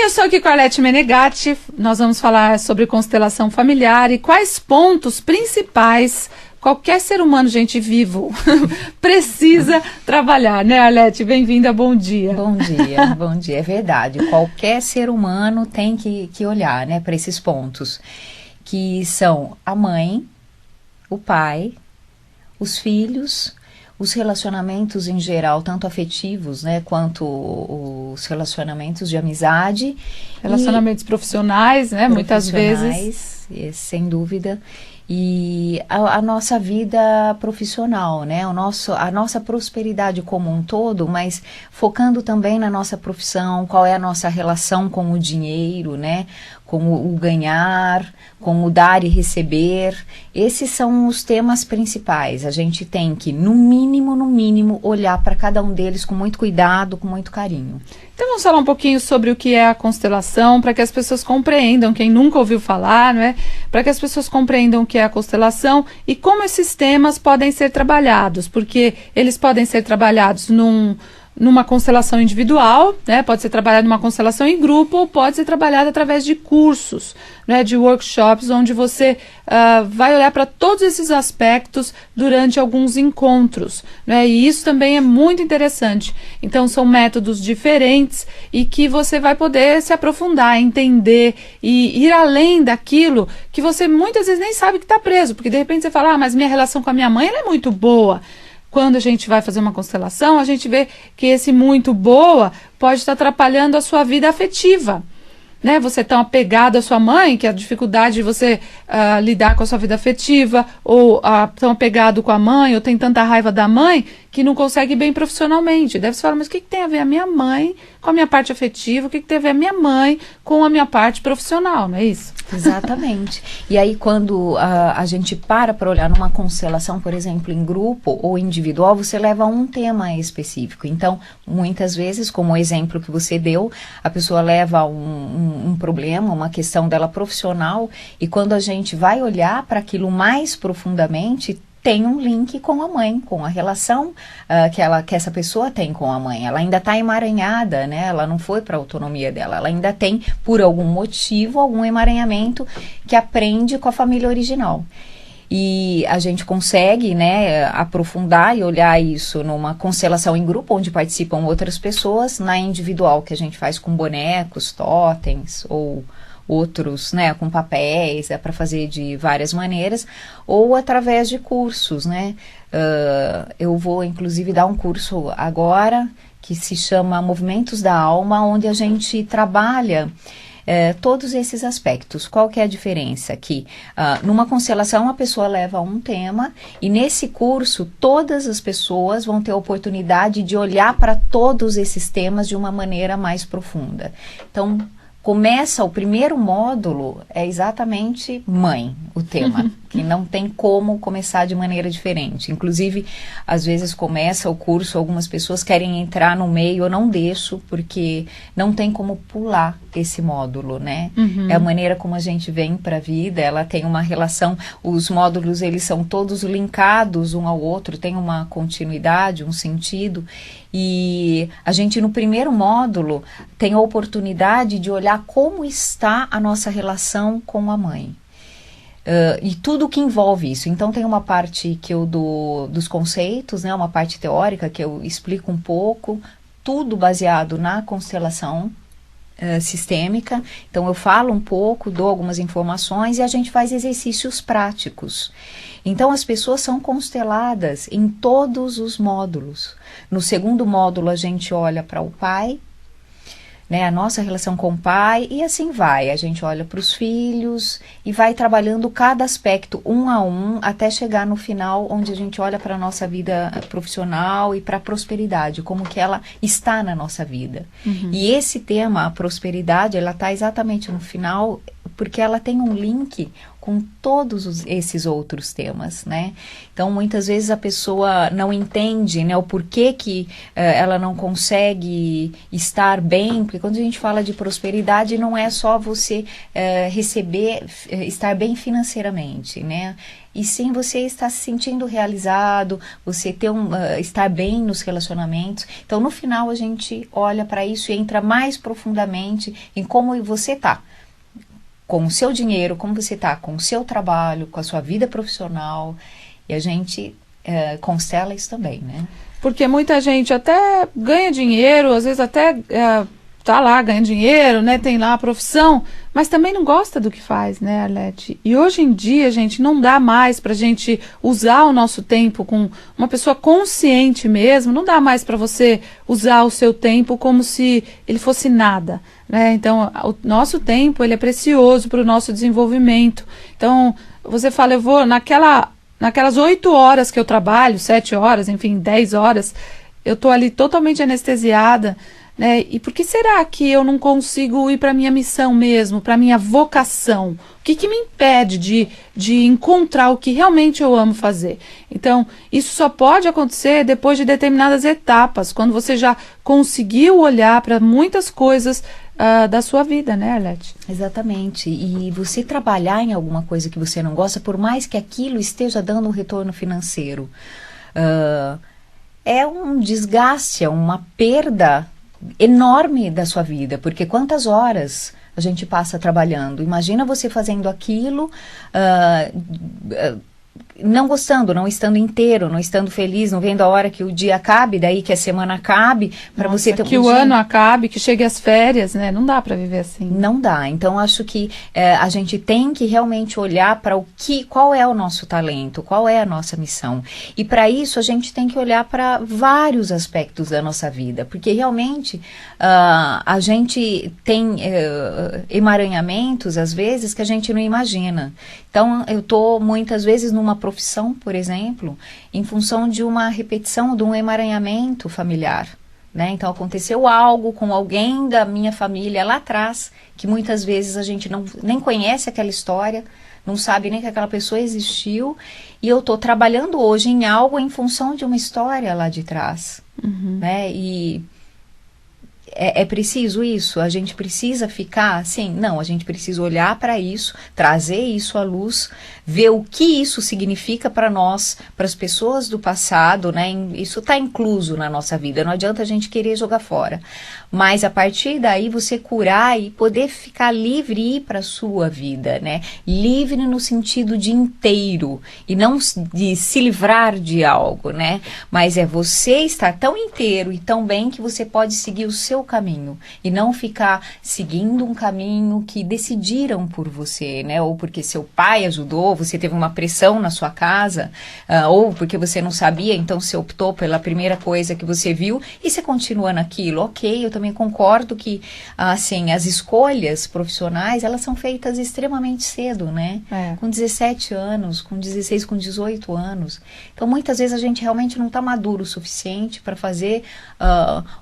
eu sou aqui com a Arlete Menegatti. Nós vamos falar sobre constelação familiar e quais pontos principais qualquer ser humano, gente, vivo, precisa trabalhar, né, Arlete? Bem-vinda, bom dia. Bom dia, bom dia. É verdade, qualquer ser humano tem que olhar, né, para esses pontos, que são a mãe, o pai, os filhos, os relacionamentos em geral, tanto afetivos, né, quanto os relacionamentos de amizade. Relacionamentos profissionais, né, muitas vezes. Sem dúvida. E a nossa vida profissional, né, a nossa prosperidade como um todo, mas focando também na nossa profissão, qual é a nossa relação com o dinheiro, né, com o ganhar, com o dar e receber. Esses são os temas principais. A gente tem que, no mínimo, olhar para cada um deles com muito cuidado, com muito carinho. Então vamos falar um pouquinho sobre o que é a constelação, para que as pessoas compreendam, quem nunca ouviu falar, não é? Para que as pessoas compreendam o que é a constelação e como esses temas podem ser trabalhados, porque eles podem ser trabalhados numa constelação individual, né? Pode ser trabalhado numa constelação em grupo ou pode ser trabalhado através de cursos, né? De workshops, onde você vai olhar para todos esses aspectos durante alguns encontros, né? E isso também é muito interessante. Então são métodos diferentes e que você vai poder se aprofundar, entender e ir além daquilo que você muitas vezes nem sabe que está preso, porque de repente você fala, mas minha relação com a minha mãe ela é muito boa. Quando a gente vai fazer uma constelação, a gente vê que esse muito boa pode estar atrapalhando a sua vida afetiva, né? Você é tão apegado à sua mãe, que a dificuldade de você lidar com a sua vida afetiva, ou tão apegado com a mãe, ou tem tanta raiva da mãe, que não consegue ir bem profissionalmente. Deve se falar, mas o que tem a ver a minha mãe com a minha parte afetiva? O que tem a ver a minha mãe com a minha parte profissional, não é isso? Exatamente. E aí quando a gente para olhar numa constelação, por exemplo, em grupo ou individual, você leva um tema específico. Então, muitas vezes, como o exemplo que você deu, a pessoa leva um problema, uma questão dela profissional, e quando a gente vai olhar para aquilo mais profundamente, tem um link com a mãe, com a relação que essa pessoa tem com a mãe. Ela ainda está emaranhada, né? Ela não foi para a autonomia dela. Ela ainda tem, por algum motivo, algum emaranhamento que aprende com a família original. E a gente consegue, né, aprofundar e olhar isso numa constelação em grupo, onde participam outras pessoas, na individual, que a gente faz com bonecos, totens ou outros, né, com papéis, para fazer de várias maneiras, ou através de cursos, né. Eu vou, inclusive, dar um curso agora, que se chama Movimentos da Alma, onde a gente trabalha todos esses aspectos. Qual que é a diferença? Que numa constelação a pessoa leva um tema e nesse curso todas as pessoas vão ter a oportunidade de olhar para todos esses temas de uma maneira mais profunda. Então, começa o primeiro módulo, é exatamente mãe, o tema, que não tem como começar de maneira diferente. Inclusive, às vezes começa o curso, algumas pessoas querem entrar no meio, eu não deixo, porque não tem como pular esse módulo, né? É a maneira como a gente vem para a vida, ela tem uma relação, os módulos, eles são todos linkados um ao outro, tem uma continuidade, um sentido, e a gente no primeiro módulo tem a oportunidade de olhar como está a nossa relação com a mãe. E tudo que envolve isso. Então tem uma parte que eu dou dos conceitos, né, uma parte teórica que eu explico um pouco, tudo baseado na constelação sistêmica. Então eu falo um pouco, dou algumas informações e a gente faz exercícios práticos. Então as pessoas são consteladas em todos os módulos. No segundo módulo a gente olha para o pai, né, a nossa relação com o pai, e assim vai. A gente olha para os filhos e vai trabalhando cada aspecto um a um até chegar no final, onde a gente olha para a nossa vida profissional e para a prosperidade, como que ela está na nossa vida. E esse tema, a prosperidade, ela está exatamente no final, porque ela tem um link com todos esses outros temas, né? Então, muitas vezes a pessoa não entende, né, o porquê que ela não consegue estar bem, porque quando a gente fala de prosperidade, não é só você estar bem financeiramente, né? E sim você estar se sentindo realizado, você estar bem nos relacionamentos. Então, no final, a gente olha para isso e entra mais profundamente em como você está. Com o seu dinheiro, como você está com o seu trabalho, com a sua vida profissional, e a gente constela isso também, né? Porque muita gente até ganha dinheiro, às vezes até tá lá, ganha dinheiro, né, tem lá a profissão, mas também não gosta do que faz, né, Arlete? E hoje em dia, gente, não dá mais pra gente usar o nosso tempo com uma pessoa consciente mesmo, não dá mais para você usar o seu tempo como se ele fosse nada, né? Então, o nosso tempo, ele é precioso para o nosso desenvolvimento. Então, você fala, eu vou naquelas 8 horas que eu trabalho, 7 horas, enfim, 10 horas, eu tô ali totalmente anestesiada, né? E por que será que eu não consigo ir para minha missão mesmo, para minha vocação? O que me impede de encontrar o que realmente eu amo fazer? Então, isso só pode acontecer depois de determinadas etapas, quando você já conseguiu olhar para muitas coisas da sua vida, né, Arlete? Exatamente. E você trabalhar em alguma coisa que você não gosta, por mais que aquilo esteja dando um retorno financeiro, é um desgaste, é uma perda enorme da sua vida, porque quantas horas a gente passa trabalhando? Imagina você fazendo aquilo, não gostando, não estando inteiro, não estando feliz, não vendo a hora que o dia acabe, daí que a semana acabe, para você ter que o ano acabe, que chegue as férias, né? Não dá para viver assim. Não dá. Então, acho que a gente tem que realmente olhar para qual é o nosso talento, qual é a nossa missão. E para isso, a gente tem que olhar para vários aspectos da nossa vida, porque realmente a gente tem emaranhamentos, às vezes, que a gente não imagina. Então, eu estou muitas vezes numa profissão, por exemplo, em função de uma repetição, de um emaranhamento familiar, né? Então, aconteceu algo com alguém da minha família lá atrás, que muitas vezes a gente nem conhece aquela história, não sabe nem que aquela pessoa existiu, e eu estou trabalhando hoje em algo em função de uma história lá de trás, né? E é preciso isso? A gente precisa ficar assim? Não, a gente precisa olhar para isso, trazer isso à luz, ver o que isso significa para nós, para as pessoas do passado, né? Isso está incluso na nossa vida, não adianta a gente querer jogar fora. Mas a partir daí você curar e poder ficar livre e ir para a sua vida, né? Livre no sentido de inteiro e não de se livrar de algo, né? Mas é você estar tão inteiro e tão bem que você pode seguir o seu caminho e não ficar seguindo um caminho que decidiram por você, né? Ou porque seu pai ajudou, você teve uma pressão na sua casa, ou porque você não sabia, então você optou pela primeira coisa que você viu e você continua naquilo. Ok, eu também concordo que, assim, as escolhas profissionais, elas são feitas extremamente cedo, né? Com 17 anos, com 16, com 18 anos. Então, muitas vezes a gente realmente não está maduro o suficiente para fazer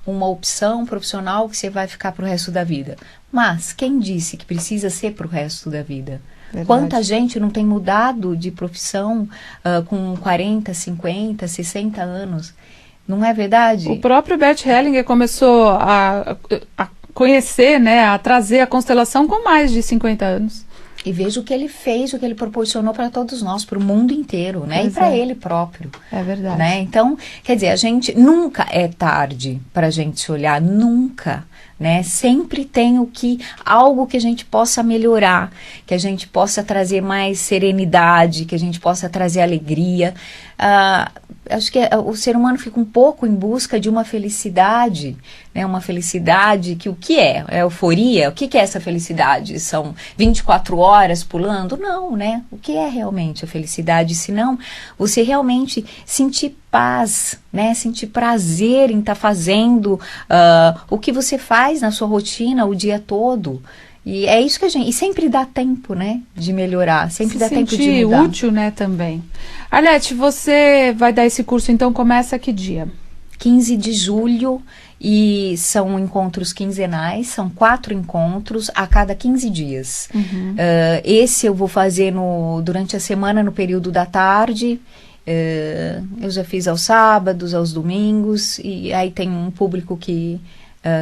uma opção profissional que você vai ficar para o resto da vida. Mas, quem disse que precisa ser para o resto da vida? Verdade. Quanta gente não tem mudado de profissão com 40, 50, 60 anos? Não é verdade? O próprio Bert Hellinger começou a conhecer, né, a trazer a constelação com mais de 50 anos. E veja o que ele fez, o que ele proporcionou para todos nós, para o mundo inteiro, né? Pois e para ele próprio. É verdade. Né? Então, quer dizer, a gente nunca é tarde para a gente se olhar, nunca. Né? Sempre tem algo que a gente possa melhorar, que a gente possa trazer mais serenidade, que a gente possa trazer alegria. Acho que o ser humano fica um pouco em busca de uma felicidade, né? Uma felicidade que o que é? É euforia? O que é essa felicidade? São 24 horas pulando? Não, né? O que é realmente a felicidade? Senão você realmente sentir paz, né? Sentir prazer em estar fazendo o que você faz na sua rotina o dia todo. E é isso que a gente... E sempre dá tempo, né? De melhorar. Sempre dá tempo de mudar. Útil, né? Também. Arlete, você vai dar esse curso, então, começa que dia? 15 de julho, e são encontros quinzenais, são 4 encontros a cada 15 dias. Esse eu vou fazer durante a semana, no período da tarde. Eu já fiz aos sábados, aos domingos, e aí tem um público que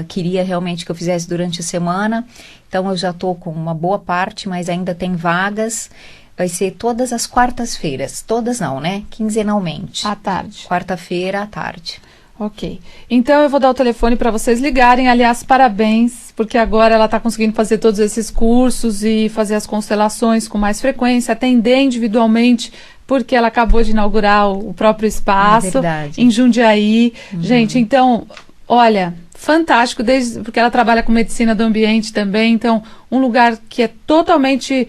queria realmente que eu fizesse durante a semana. Então eu já estou com uma boa parte, mas ainda tem vagas. Vai ser todas as quartas-feiras, todas não, né? Quinzenalmente. À tarde. Quarta-feira à tarde. Ok. Então eu vou dar o telefone para vocês ligarem. Aliás, parabéns, porque agora ela está conseguindo fazer todos esses cursos e fazer as constelações com mais frequência, atender individualmente, porque ela acabou de inaugurar o próprio espaço em Jundiaí. Gente, então, olha, fantástico, porque ela trabalha com medicina do ambiente também, então um lugar que é totalmente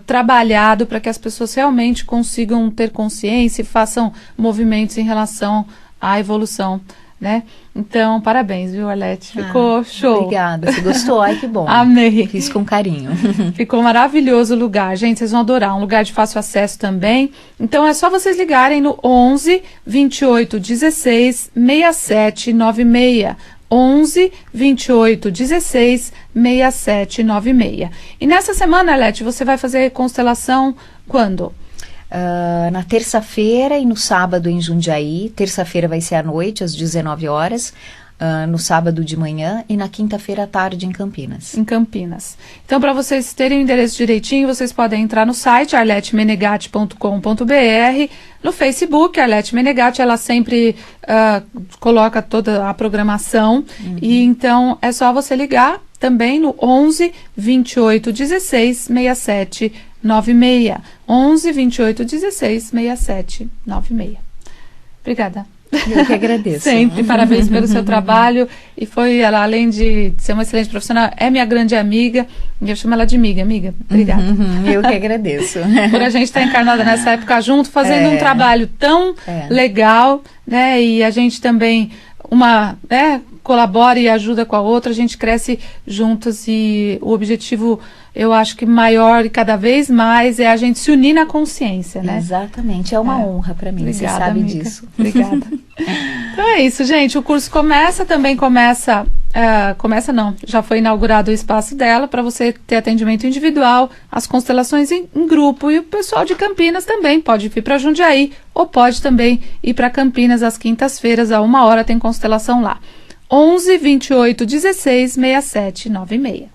trabalhado para que as pessoas realmente consigam ter consciência e façam movimentos em relação à evolução, né? Então, parabéns, viu, Arlete? Ficou show. Obrigada, você gostou? Ai, que bom. Amei. Fiz com carinho. Ficou maravilhoso o lugar, gente, vocês vão adorar, um lugar de fácil acesso também. Então, é só vocês ligarem no 11 28 16 67 96. 11 28 16 67 96. E nessa semana, Arlete, você vai fazer constelação quando? Na terça-feira e no sábado em Jundiaí. Terça-feira vai ser à noite, às 19 horas. No sábado de manhã e na quinta-feira à tarde em Campinas. Em Campinas. Então, para vocês terem o endereço direitinho, vocês podem entrar no site arletemenegatti.com.br, no Facebook, Arlete Menegatti, ela sempre coloca toda a programação, e então é só você ligar também no 11 28 16 67 96. 11 28 16 67 96. Obrigada. Eu que agradeço. Sempre, parabéns pelo seu trabalho. E ela, além de ser uma excelente profissional, é minha grande amiga. E eu chamo ela de amiga. Obrigada. Eu que agradeço. Por a gente estar encarnada nessa época junto, fazendo um trabalho tão legal, né? E a gente também, colabora e ajuda com a outra, a gente cresce juntas, e o objetivo, eu acho que maior e cada vez mais, é a gente se unir na consciência, né? Exatamente, é uma honra para mim, obrigada, você sabe amiga. disso. Obrigada. Então é isso, gente, o curso começa não, já foi inaugurado o espaço dela para você ter atendimento individual, as constelações em grupo, e o pessoal de Campinas também pode vir para Jundiaí, ou pode também ir para Campinas às quintas-feiras, a 1 hora tem constelação lá. 11 28 16 67 96.